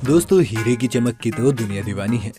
दोस्तों, हीरे की चमक की तो दुनिया दीवानी है।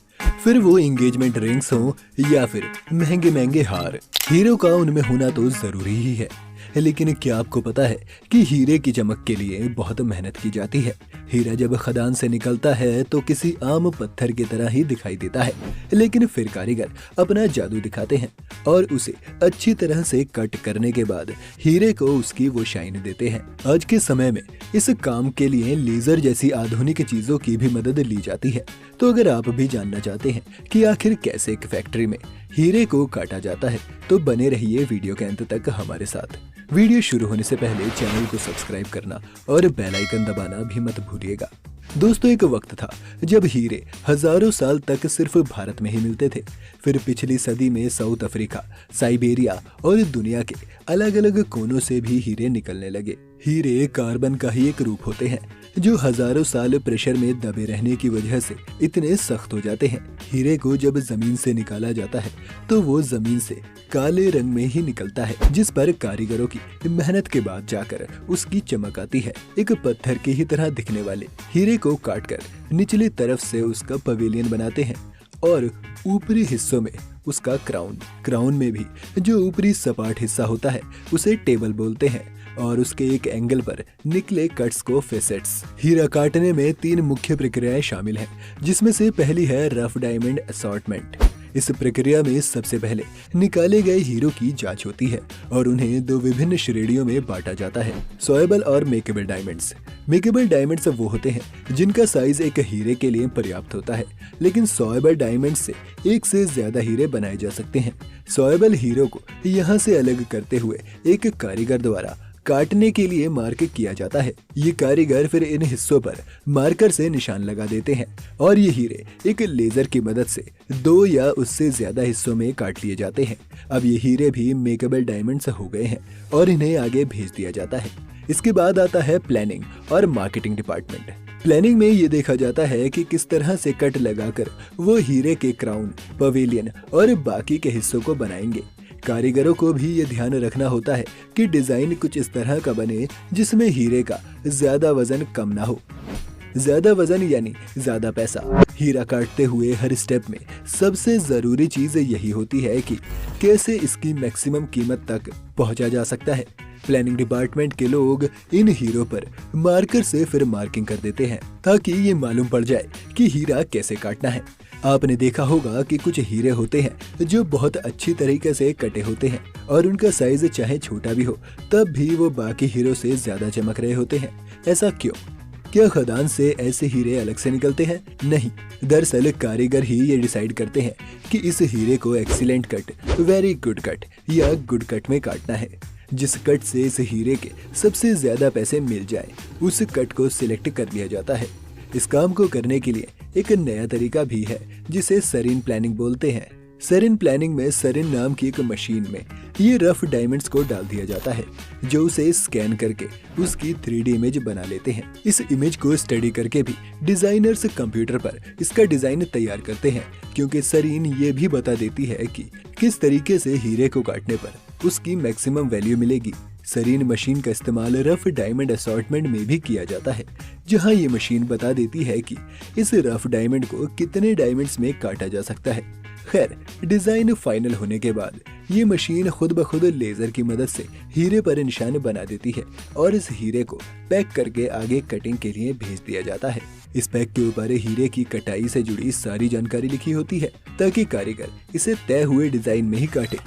फिर वो एंगेजमेंट रिंग्स हो या फिर महंगे महंगे हार, हीरो का उनमें होना तो जरूरी ही है। लेकिन क्या आपको पता है कि हीरे की चमक के लिए बहुत मेहनत की जाती है। हीरा जब खदान से निकलता है तो किसी आम पत्थर की तरह ही दिखाई देता है, लेकिन फिर कारीगर अपना जादू दिखाते हैं और उसे अच्छी तरह से कट करने के बाद हीरे को उसकी वो शाइन देते हैं। आज के समय में इस काम के लिए लेजर जैसी आधुनिक चीजों की भी मदद ली जाती है। तो अगर आप भी जानना चाहते हैं कि आखिर कैसे एक फैक्ट्री में हीरे को काटा जाता है, तो बने रहिए वीडियो के अंत तक हमारे साथ। वीडियो शुरू होने से पहले चैनल को सब्सक्राइब करना और बेल आइकन दबाना भी मत भूलिएगा। दोस्तों, एक वक्त था जब हीरे हजारों साल तक सिर्फ भारत में ही मिलते थे। फिर पिछली सदी में साउथ अफ्रीका, साइबेरिया और दुनिया के अलग अलग कोनों से भी हीरे निकलने लगे। हीरे कार्बन का ही एक रूप होते हैं जो हजारों साल प्रेशर में दबे रहने की वजह से इतने सख्त हो जाते हैं। हीरे को जब जमीन से निकाला जाता है तो वो जमीन से काले रंग में ही निकलता है, जिस पर कारीगरों की मेहनत के बाद जाकर उसकी चमक आती है। एक पत्थर की ही तरह दिखने वाले हीरे को काटकर निचली तरफ से उसका पवेलियन बनाते हैं और ऊपरी हिस्सों में उसका क्राउन में भी जो ऊपरी सपाट हिस्सा होता है उसे टेबल बोलते हैं और उसके एक एंगल पर निकले कट्स को फेसेट्स। हीरा काटने में 3 मुख्य प्रक्रियाएं शामिल हैं, जिसमें से पहली है रफ डायमंड असॉर्टमेंट। इस प्रक्रिया में सबसे पहले निकाले गए हीरो की जांच होती है और उन्हें 2 विभिन्न श्रेणियों में बांटा जाता है, सोएबल और मेकेबल डायमंड्स। मेकेबल डायमंड्स वो होते हैं जिनका साइज एक हीरे के लिए पर्याप्त होता है, लेकिन सोएबल डायमंड से एक से ज्यादा हीरे बनाए जा सकते हैं। सोएबल हीरो को यहाँ से अलग करते हुए एक कारीगर द्वारा काटने के लिए मार्क किया जाता है। ये कारीगर फिर इन हिस्सों पर मार्कर से निशान लगा देते हैं और ये हीरे एक लेजर की मदद से 2 या उससे ज्यादा हिस्सों में काट लिए जाते हैं। अब ये हीरे भी मेकेबल डायमंड्स हो गए हैं और इन्हें आगे भेज दिया जाता है। इसके बाद आता है प्लानिंग और मार्केटिंग डिपार्टमेंट। प्लानिंग में ये देखा जाता है कि किस तरह से कट लगाकर वो हीरे के क्राउन, पवेलियन और बाकी के हिस्सों को बनाएंगे। कारीगरों को भी ये ध्यान रखना होता है कि डिजाइन कुछ इस तरह का बने जिसमें हीरे का ज्यादा वजन कम ना हो। ज्यादा वजन यानी ज्यादा पैसा। हीरा काटते हुए हर स्टेप में सबसे जरूरी चीज यही होती है कि कैसे इसकी मैक्सिमम कीमत तक पहुंचा जा सकता है। प्लानिंग डिपार्टमेंट के लोग इन हीरो पर मार्कर से फिर मार्किंग कर देते हैं ताकि ये मालूम पड़ जाए कि हीरा कैसे काटना है। आपने देखा होगा कि कुछ हीरे होते हैं जो बहुत अच्छी तरीके से कटे होते हैं और उनका साइज चाहे छोटा भी हो तब भी वो बाकी हीरो से ज्यादा चमक रहे होते हैं। ऐसा क्यों? क्या खदान से ऐसे हीरे अलग से निकलते हैं? नहीं, दरअसल कारीगर ही ये डिसाइड करते हैं कि इस हीरे को excellent cut, very good cut या गुड कट में काटना है। जिस कट से इस हीरे के सबसे ज्यादा पैसे मिल जाए उस कट को सिलेक्ट कर लिया जाता है। इस काम को करने के लिए एक नया तरीका भी है जिसे सरीन प्लानिंग बोलते हैं। सरीन प्लानिंग में सरीन नाम की एक मशीन में ये रफ डायमंड्स को डाल दिया जाता है जो उसे स्कैन करके उसकी 3D इमेज बना लेते हैं। इस इमेज को स्टडी करके भी डिजाइनर्स कंप्यूटर पर इसका डिजाइन तैयार करते हैं, क्योंकि सरीन ये भी बता देती है कि किस तरीके से हीरे को काटने पर उसकी मैक्सिमम वैल्यू मिलेगी। सरीन मशीन का इस्तेमाल रफ डायमंड असॉर्टमेंट में भी किया जाता है, जहां ये मशीन बता देती है कि इस रफ डायमंड को कितने डायमंड्स में काटा जा सकता है। खैर, डिजाइन फाइनल होने के बाद ये मशीन खुद ब खुद लेजर की मदद से हीरे पर निशान बना देती है और इस हीरे को पैक करके आगे कटिंग के लिए भेज दिया जाता है। इस पैक के ऊपर हीरे की कटाई से जुड़ी सारी जानकारी लिखी होती है ताकि कारीगर इसे तय हुए डिजाइन में ही काटे।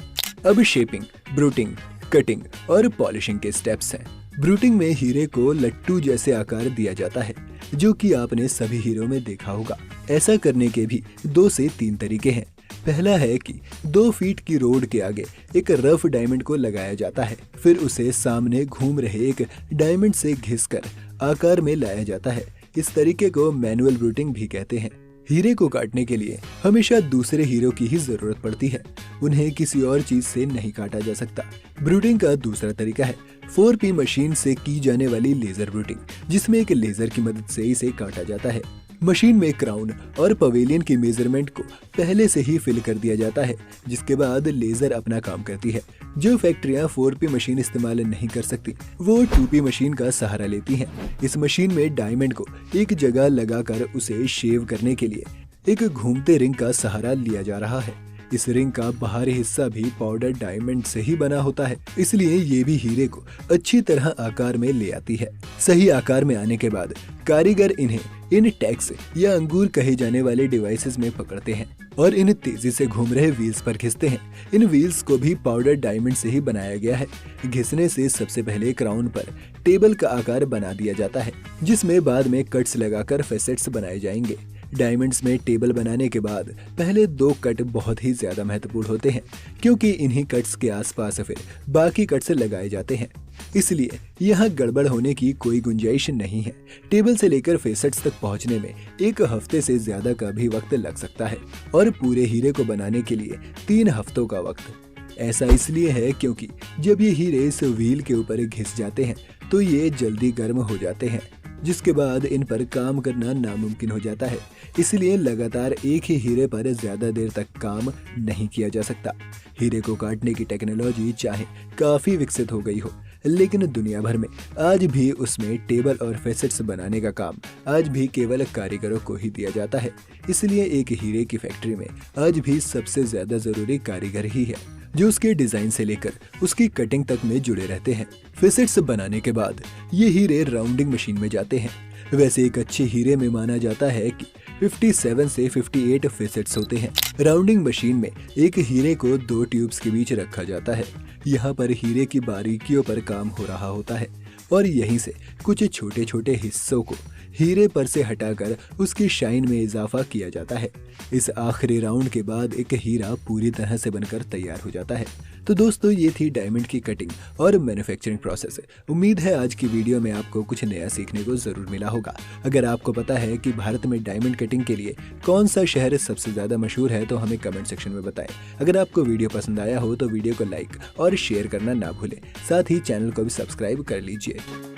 अब शेपिंग, ब्रूटिंग, कटिंग और पॉलिशिंग के स्टेप्स हैं। ब्रूटिंग में हीरे को लट्टू जैसे आकार दिया जाता है, जो कि आपने सभी हीरो में देखा होगा। ऐसा करने के भी 2 से 3 तरीके हैं। पहला है कि 2 फीट की रोड के आगे एक रफ डायमंड को लगाया जाता है, फिर उसे सामने घूम रहे एक डायमंड से घिसकर आकार में लाया जाता है। इस तरीके को मैनुअल ब्रूटिंग भी कहते हैं। हीरे को काटने के लिए हमेशा दूसरे हीरो की ही जरूरत पड़ती है, उन्हें किसी और चीज से नहीं काटा जा सकता। ब्रूटिंग का दूसरा तरीका है 4P मशीन से की जाने वाली लेजर ब्रूटिंग, जिसमें एक लेजर की मदद से इसे काटा जाता है। मशीन में क्राउन और पवेलियन की मेजरमेंट को पहले से ही फिल कर दिया जाता है, जिसके बाद लेजर अपना काम करती है। जो फैक्ट्रियां 4P मशीन इस्तेमाल नहीं कर सकती वो 2P मशीन का सहारा लेती हैं। इस मशीन में डायमंड को एक जगह लगाकर उसे शेव करने के लिए एक घूमते रिंग का सहारा लिया जा रहा है। इस रिंग का बाहरी हिस्सा भी पाउडर डायमंड से ही बना होता है, इसलिए ये भी हीरे को अच्छी तरह आकार में ले आती है। सही आकार में आने के बाद कारीगर इन्हें इन टैक्स या अंगूर कहे जाने वाले डिवाइसेस में पकड़ते हैं और इन तेजी से घूम रहे व्हील्स पर घिसते हैं। इन व्हील्स को भी पाउडर डायमंड से ही बनाया गया है। घिसने से सबसे पहले क्राउन पर टेबल का आकार बना दिया जाता है, जिसमें बाद में कट्स लगाकर फेसेट्स बनाए जाएंगे। डायमंड्स में टेबल बनाने के बाद पहले 2 कट बहुत ही ज्यादा महत्वपूर्ण होते हैं, क्योंकि इन्हीं कट्स के आसपास फिर बाकी कट्स लगाए जाते हैं। इसलिए यहाँ गड़बड़ होने की कोई गुंजाइश नहीं है। टेबल से लेकर फेसेट्स तक पहुँचने में 1 हफ्ते से ज्यादा का भी वक्त लग सकता है और पूरे हीरे को बनाने के लिए 3 हफ्तों का वक्त। ऐसा इसलिए है क्योंकि जब ये हीरे इस व्हील के ऊपर घिस जाते हैं तो ये जल्दी गर्म हो जाते हैं, जिसके बाद इन पर काम करना नामुमकिन हो जाता है। इसलिए लगातार एक ही हीरे पर ज्यादा देर तक काम नहीं किया जा सकता। हीरे को काटने की टेक्नोलॉजी चाहे काफी विकसित हो गई हो, लेकिन दुनिया भर में आज भी उसमें टेबल और फेसेट्स बनाने का काम आज भी केवल कारीगरों को ही दिया जाता है। इसलिए एक हीरे की फैक्ट्री में आज भी सबसे ज्यादा जरूरी कारीगर ही है, जो उसके डिजाइन से लेकर उसकी कटिंग तक में जुड़े रहते हैं। फेसेट्स बनाने के बाद ये हीरे राउंडिंग मशीन में जाते हैं। वैसे एक अच्छे हीरे में माना जाता है कि 57 से 58 फेसेट्स होते हैं। राउंडिंग मशीन में एक हीरे को 2 ट्यूब्स के बीच रखा जाता है। यहाँ पर हीरे की बारीकियों पर काम हो रहा होता है और यहीं से कुछ छोटे छोटे हिस्सों को हीरे पर से हटाकर उसकी शाइन में इजाफा किया जाता है। इस आखिरी राउंड के बाद एक हीरा पूरी तरह से बनकर तैयार हो जाता है। तो दोस्तों, ये थी डायमंड की कटिंग और मैन्युफैक्चरिंग प्रोसेस। उम्मीद है आज की वीडियो में आपको कुछ नया सीखने को जरूर मिला होगा। अगर आपको पता है कि भारत में डायमंड कटिंग के लिए कौन सा शहर सबसे ज्यादा मशहूर है तो हमें कमेंट सेक्शन में बताएं। अगर आपको वीडियो पसंद आया हो तो वीडियो को लाइक और शेयर करना ना भूलें। साथ ही चैनल को भी सब्सक्राइब कर लीजिए।